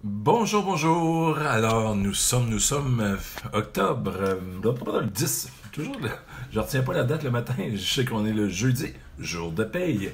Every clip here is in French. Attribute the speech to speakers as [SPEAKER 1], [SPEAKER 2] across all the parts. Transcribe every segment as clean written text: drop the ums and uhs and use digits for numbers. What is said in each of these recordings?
[SPEAKER 1] Bonjour, bonjour. Alors, nous sommes octobre, le 10. Je retiens pas la date le matin. Je sais qu'on est le jeudi, jour de paye.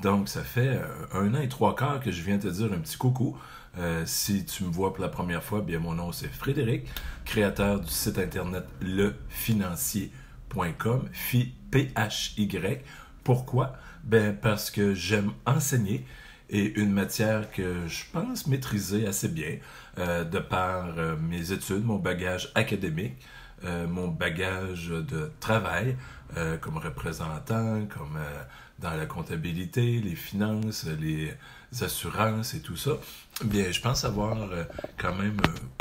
[SPEAKER 1] Donc, ça fait 1 an et 3 quarts que je viens te dire un petit coucou. Si tu me vois pour la première fois, bien mon nom c'est Frédéric, créateur du site internet lefinancier.com, P-H-Y. Pourquoi? Ben, parce que j'aime enseigner et une matière que je pense maîtriser assez bien de par mes études, mon bagage académique, mon bagage de travail comme représentant, comme dans la comptabilité, les finances, les assurances et tout ça. Bien, je pense avoir quand même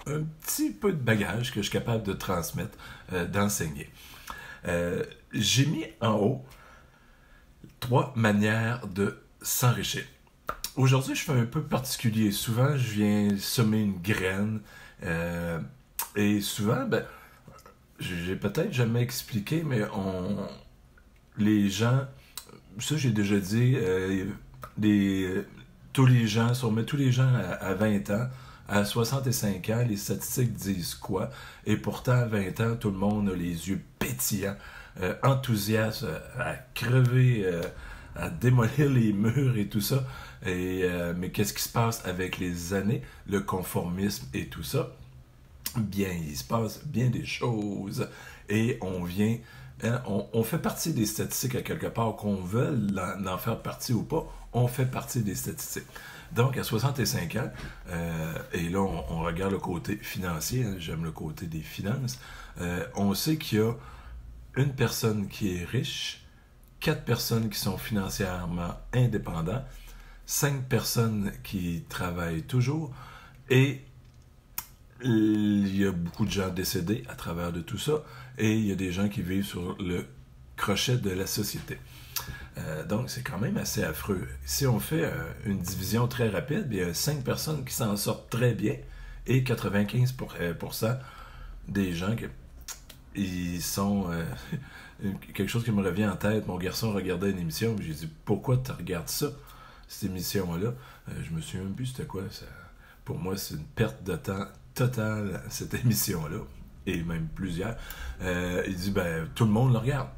[SPEAKER 1] un petit peu de bagage que je suis capable de transmettre, d'enseigner. J'ai mis en haut 3 manières de s'enrichir. Aujourd'hui, je fais un peu particulier. Souvent, je viens semer une graine. Et souvent, ben, j'ai peut-être jamais expliqué, mais les gens, ça j'ai déjà dit, tous les gens, si on met tous les gens à 20 ans, à 65 ans, les statistiques disent quoi? Et pourtant, à 20 ans, tout le monde a les yeux pétillants, enthousiastes, à crever, à démolir les murs et tout ça. Mais qu'est-ce qui se passe avec les années, le conformisme et tout ça? Bien, il se passe bien des choses et on vient, on fait partie des statistiques à quelque part, qu'on veuille en faire partie ou pas, on fait partie des statistiques. Donc, à 65 ans, et là, on regarde le côté financier, hein, j'aime le côté des finances, on sait qu'il y a une personne qui est riche, 4 personnes qui sont financièrement indépendants, 5 personnes qui travaillent toujours, et il y a beaucoup de gens décédés à travers de tout ça, et il y a des gens qui vivent sur le crochet de la société. Donc, c'est quand même assez affreux. Si on fait une division très rapide, il y a 5 personnes qui s'en sortent très bien, et 95% des gens qui ils sont... quelque chose qui me revient en tête, mon garçon regardait une émission, j'ai dit, pourquoi tu regardes ça, cette émission-là? Je me souviens même plus c'était quoi. Ça, pour moi, c'est une perte de temps totale, cette émission-là, et même plusieurs. Il dit, ben, tout le monde le regarde.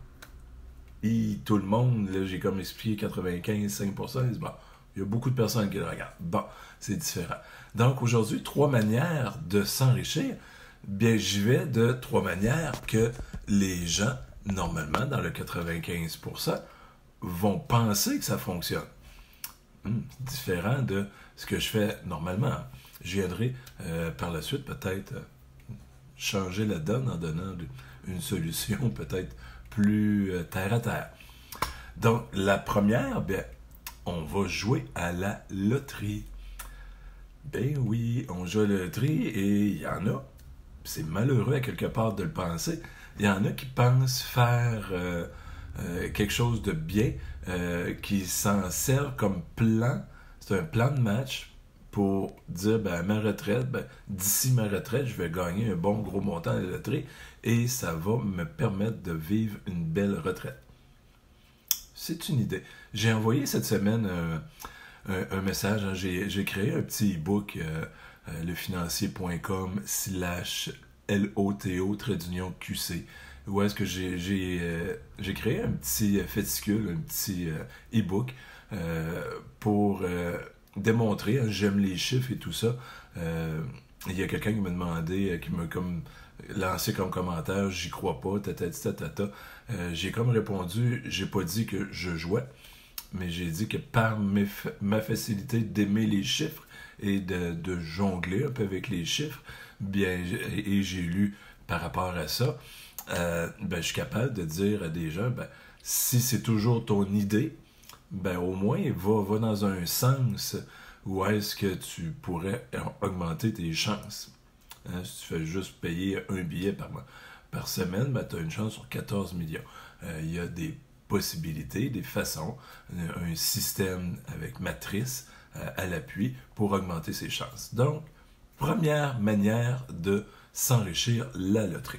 [SPEAKER 1] Et tout le monde, là, j'ai comme expliqué 95-5%, il dit, bon, il y a beaucoup de personnes qui le regardent. Bon, c'est différent. Donc, aujourd'hui, 3 manières de s'enrichir. Bien, j'y vais de 3 manières que les gens, normalement, dans le 95%, vont penser que ça fonctionne. Différent de ce que je fais normalement. Je viendrai par la suite peut-être changer la donne en donnant une solution peut-être plus terre à terre. Donc, la première, bien, on va jouer à la loterie. Ben oui, on joue à la loterie et il y en a, c'est malheureux à quelque part de le penser, il y en a qui pensent faire quelque chose de bien, qui s'en servent comme plan, c'est un plan de match pour dire, ben, à ma retraite, ben, d'ici ma retraite, je vais gagner un bon gros montant à la loterie et ça va me permettre de vivre une belle retraite. C'est une idée. J'ai envoyé cette semaine un message, hein, j'ai créé un petit e-book, lefinancier.com /LOTO-QC, où est-ce que j'ai créé un petit fascicule, un petit e-book pour démontrer, hein, j'aime les chiffres et tout ça. Il y a quelqu'un qui m'a demandé, qui m'a comme lancé comme commentaire, j'y crois pas, tata. J'ai comme répondu, j'ai pas dit que je jouais, mais j'ai dit que par ma facilité d'aimer les chiffres et de jongler un peu avec les chiffres, bien, et j'ai lu par rapport à ça, ben, je suis capable de dire à des gens, ben, si c'est toujours ton idée, ben, au moins, va dans un sens où est-ce que tu pourrais augmenter tes chances. Hein, si tu fais juste payer un billet par semaine, ben, tu as une chance sur 14 millions. Il y a des possibilités, des façons, un système avec matrice à l'appui pour augmenter ses chances. Donc, première manière de s'enrichir, la loterie.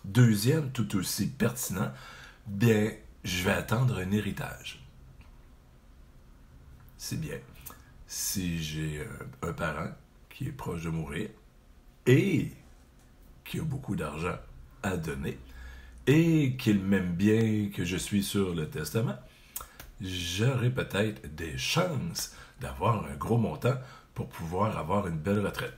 [SPEAKER 1] Deuxième, tout aussi pertinent, bien, je vais attendre un héritage. C'est bien. Si j'ai un parent qui est proche de mourir et qui a beaucoup d'argent à donner et qu'il m'aime bien que je suis sur le testament, j'aurai peut-être des chances d'avoir un gros montant pour pouvoir avoir une belle retraite.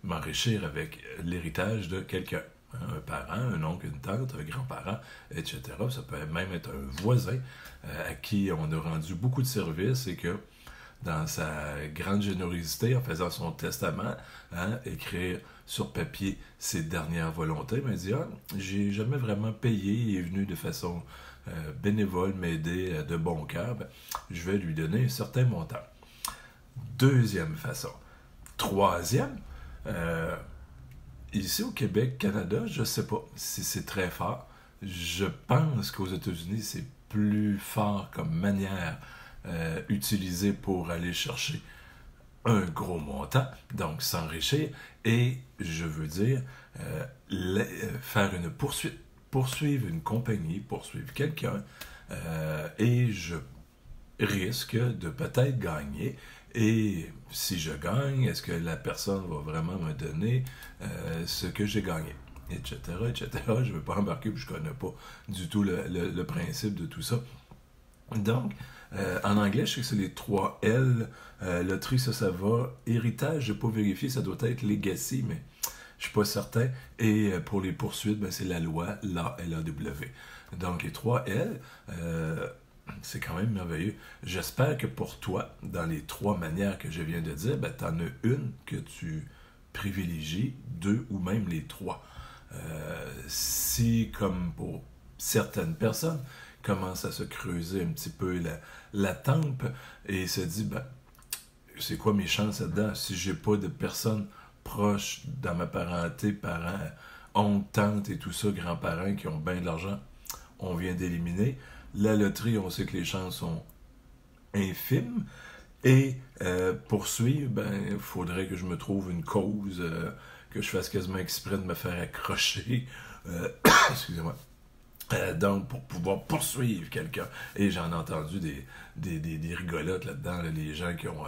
[SPEAKER 1] M'enrichir avec l'héritage de quelqu'un. Un parent, un oncle, une tante, un grand-parent, etc. Ça peut même être un voisin à qui on a rendu beaucoup de services et que dans sa grande générosité, en faisant son testament, écrire sur papier ses dernières volontés, m'a dit j'ai jamais vraiment payé, il est venu de façon bénévole m'aider de bon cœur, je vais lui donner un certain montant. Deuxième façon. Troisième, ici au Québec, Canada, je ne sais pas si c'est très fort. Je pense qu'aux États-Unis, c'est plus fort comme manière utilisée pour aller chercher un gros montant, donc s'enrichir, et je veux dire faire une poursuite, poursuivre une compagnie, poursuivre quelqu'un, et je risque de peut-être gagner. Et si je gagne, est-ce que la personne va vraiment me donner ce que j'ai gagné, etc., etc. Je ne veux pas embarquer, puis je ne connais pas du tout le principe de tout ça. Donc, en anglais, je sais que c'est les 3 L. Loterie, ça va. Héritage, je n'ai pas vérifié, ça doit être legacy, mais je ne suis pas certain. Et pour les poursuites, c'est la loi, LAW. Donc, les 3 L... c'est quand même merveilleux. J'espère que pour toi, dans les 3 manières que je viens de dire, tu en as une que tu privilégies, 2 ou même les 3. Si, comme pour certaines personnes, commence à se creuser un petit peu la tempe et se dit, c'est quoi mes chances là-dedans? Si j'ai pas de personnes proches dans ma parenté, parents, oncles, tantes et tout ça, grands-parents qui ont bien de l'argent, on vient d'éliminer. La loterie, on sait que les chances sont infimes. Et poursuivre, il faudrait que je me trouve une cause, que je fasse quasiment exprès de me faire accrocher. Excusez-moi. Donc, pour pouvoir poursuivre quelqu'un. Et j'en ai entendu des rigolotes là-dedans, les gens qui ont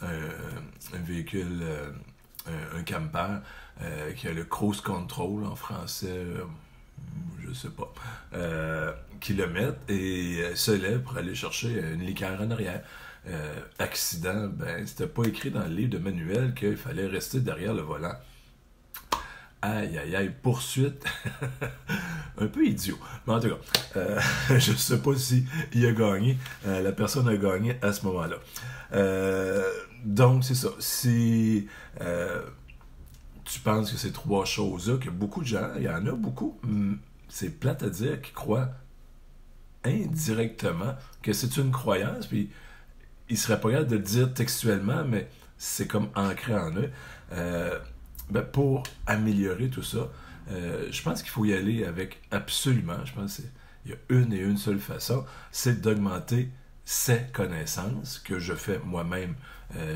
[SPEAKER 1] un véhicule, un camper, qui a le cruise control en français, je sais pas, qui le mettent et se lèvent pour aller chercher une liqueur en arrière. Accident, c'était pas écrit dans le livre de manuel qu'il fallait rester derrière le volant. Aïe, aïe, aïe, poursuite. Un peu idiot. Mais en tout cas, je ne sais pas si il a gagné. La personne a gagné à ce moment-là. Donc, c'est ça. Si tu penses que ces 3 choses-là, que beaucoup de gens, il y en a beaucoup, c'est plate à dire, qui croient indirectement que c'est une croyance, puis ils seraient pas capables de le dire textuellement, mais c'est comme ancré en eux. Pour améliorer tout ça, je pense qu'il faut y aller avec absolument, je pense qu'il y a une seule façon, c'est d'augmenter ses connaissances, que je fais moi-même.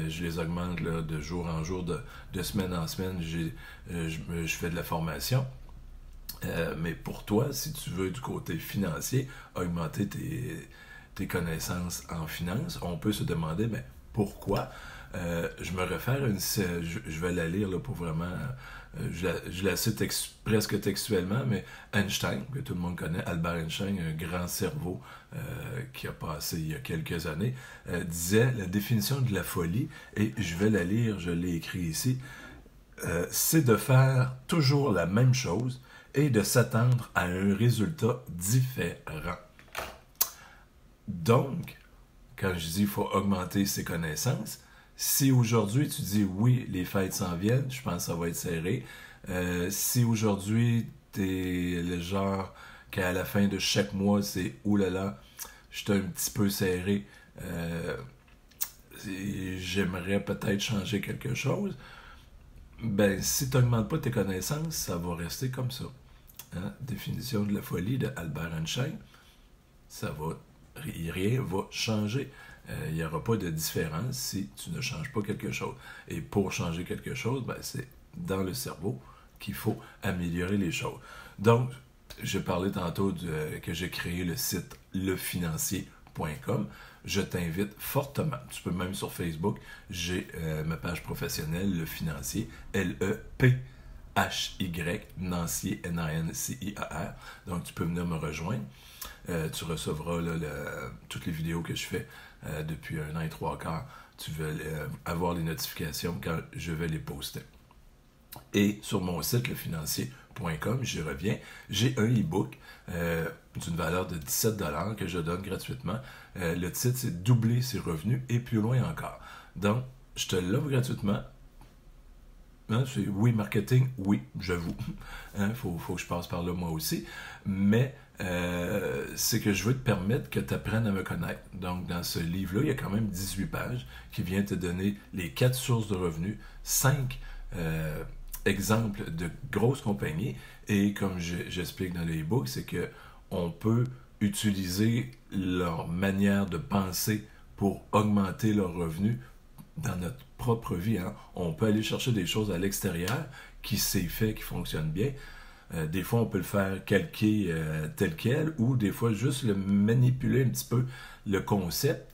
[SPEAKER 1] Je les augmente là, de jour en jour, de semaine en semaine, je fais de la formation. Mais pour toi, si tu veux du côté financier, augmenter tes connaissances en finance, on peut se demander, mais pourquoi? Je me réfère à je vais la lire là, pour vraiment... je la cite presque textuellement, mais Einstein, que tout le monde connaît, Albert Einstein, un grand cerveau qui a passé il y a quelques années, disait la définition de la folie, et je vais la lire, je l'ai écrit ici, c'est de faire toujours la même chose et de s'attendre à un résultat différent. Donc, quand je dis qu'il faut augmenter ses connaissances, si aujourd'hui tu dis oui, les fêtes s'en viennent, je pense que ça va être serré. Si aujourd'hui t'es le genre qu'à la fin de chaque mois c'est oulala, je suis un petit peu serré, j'aimerais peut-être changer quelque chose. Si tu n'augmentes pas tes connaissances, ça va rester comme ça. Définition de la folie de Albert Einstein, rien va changer. Il n'y aura pas de différence si tu ne changes pas quelque chose. Et pour changer quelque chose, c'est dans le cerveau qu'il faut améliorer les choses. Donc, j'ai parlé tantôt que j'ai créé le site lefinancier.ca. financier.com. Je t'invite fortement. Tu peux même sur Facebook, j'ai ma page professionnelle, Le Financier, L-E-P-H-Y, Nancier, N-A-N-C-I-A-R. Donc, tu peux venir me rejoindre. Tu recevras là, toutes les vidéos que je fais depuis 1 an et 3 quarts. Tu vas avoir les notifications quand je vais les poster. Et sur mon site, lefinancier.com, j'y reviens, j'ai un e-book d'une valeur de 17$ que je donne gratuitement. Le titre, c'est Doubler ses revenus et plus loin encore. Donc, je te l'offre gratuitement. Hein, oui, marketing, oui, j'avoue. Hein, faut que je passe par là moi aussi. Mais c'est que je veux te permettre que tu apprennes à me connaître. Donc, dans ce livre-là, il y a quand même 18 pages qui viennent te donner les 4 sources de revenus, 5 exemples de grosses compagnies. Et comme j'explique dans le e-book, c'est que on peut utiliser leur manière de penser pour augmenter leurs revenus dans notre propre vie. Hein. On peut aller chercher des choses à l'extérieur qui s'est fait, qui fonctionnent bien. Des fois, on peut le faire calquer tel quel, ou des fois, juste le manipuler un petit peu le concept,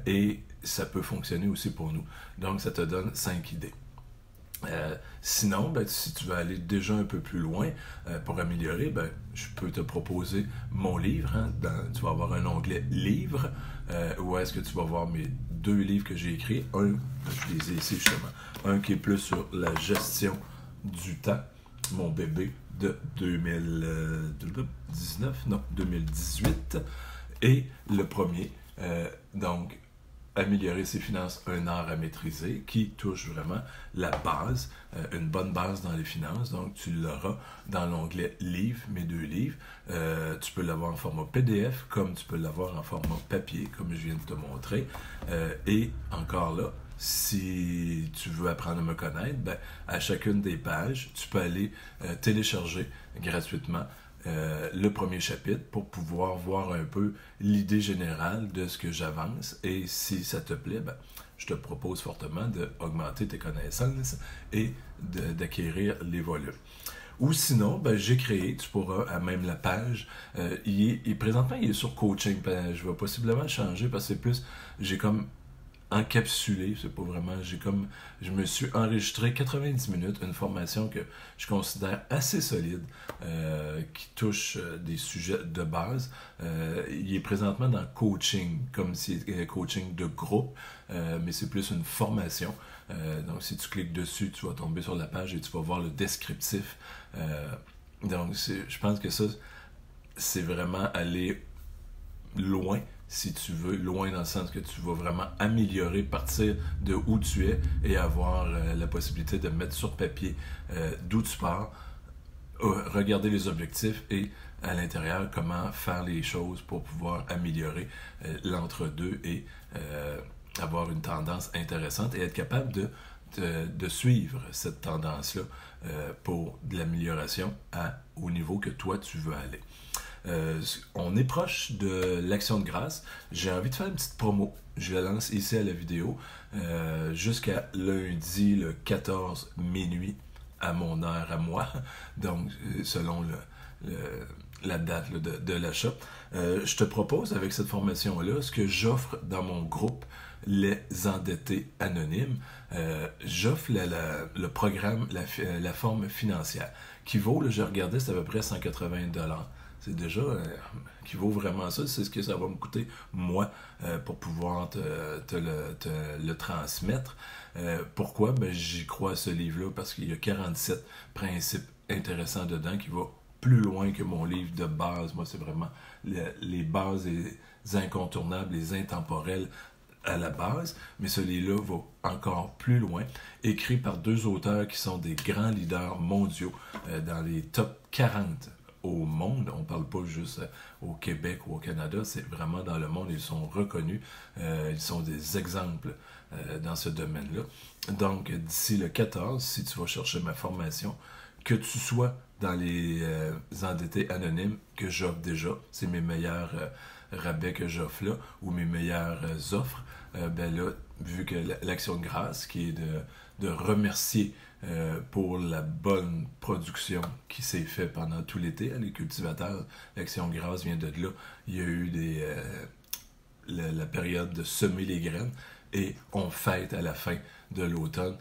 [SPEAKER 1] et ça peut fonctionner aussi pour nous. Donc, ça te donne 5 idées. Sinon, ben, si tu veux aller déjà un peu plus loin pour améliorer, ben, je peux te proposer mon livre. Hein, tu vas avoir un onglet livre où est-ce que tu vas voir mes 2 livres que j'ai écrits. Un, je les ai ici justement. Un qui est plus sur la gestion du temps, mon bébé de 2018. Et le premier, donc, améliorer ses finances, un art à maîtriser, qui touche vraiment la base, une bonne base dans les finances. Donc, tu l'auras dans l'onglet livres, mes 2 livres. Tu peux l'avoir en format PDF, comme tu peux l'avoir en format papier, comme je viens de te montrer. Et encore là, si tu veux apprendre à me connaître, ben, à chacune des pages, tu peux aller télécharger gratuitement le premier chapitre pour pouvoir voir un peu l'idée générale de ce que j'avance. Et si ça te plaît, ben, je te propose fortement d'augmenter tes connaissances et d'acquérir les volumes. Ou sinon, ben, j'ai créé, tu pourras, à même la page, présentement il est sur coaching. Ben, je vais possiblement le changer parce que c'est plus, j'ai comme encapsulé, c'est pas vraiment, je me suis enregistré 90 minutes, une formation que je considère assez solide, qui touche des sujets de base. Il est présentement dans coaching, comme si coaching de groupe, mais c'est plus une formation. Donc si tu cliques dessus, tu vas tomber sur la page et tu vas voir le descriptif. Donc je pense que ça, c'est vraiment aller loin, si tu veux, loin dans le sens que tu vas vraiment améliorer, partir de où tu es et avoir la possibilité de mettre sur papier d'où tu pars, regarder les objectifs et à l'intérieur comment faire les choses pour pouvoir améliorer l'entre-deux et avoir une tendance intéressante et être capable de suivre cette tendance-là pour de l'amélioration au niveau que toi tu veux aller. On est proche de l'Action de grâce. J'ai envie de faire une petite promo. Je la lance ici à la vidéo jusqu'à lundi le 14 minuit à mon heure à moi. Donc, selon la date là, de l'achat. Je te propose avec cette formation-là ce que j'offre dans mon groupe Les Endettés Anonymes. J'offre le programme, la forme financière qui vaut, là, j'ai regardé, c'est à peu près 180$. C'est déjà qui vaut vraiment ça. C'est ce que ça va me coûter, moi, pour pouvoir te le transmettre. Pourquoi? Ben, j'y crois à ce livre-là parce qu'il y a 47 principes intéressants dedans qui vont plus loin que mon livre de base. Moi, c'est vraiment les bases, les incontournables, les intemporels à la base, mais celui-là va encore plus loin, écrit par 2 auteurs qui sont des grands leaders mondiaux dans les top 40 au monde. On ne parle pas juste au Québec ou au Canada, c'est vraiment dans le monde, ils sont reconnus, ils sont des exemples dans ce domaine-là. Donc, d'ici le 14, si tu vas chercher ma formation, que tu sois dans les endettés anonymes que j'offre déjà, c'est mes meilleurs rabais que j'offre là, ou mes meilleures offres, ben là, vu que l'Action de grâce, qui est de remercier pour la bonne production qui s'est faite pendant tout l'été, les cultivateurs, l'Action de grâce vient de là, il y a eu la période de semer les graines et on fête à la fin de l'automne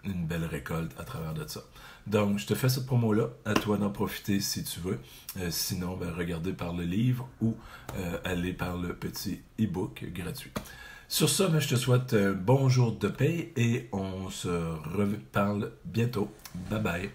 [SPEAKER 1] une belle récolte à travers de ça. Donc, je te fais cette promo-là, à toi d'en profiter si tu veux. Sinon, ben, regardez par le livre ou aller par le petit e-book gratuit. Sur ça, ben, je te souhaite un bon jour de paix et on se reparle bientôt. Bye bye.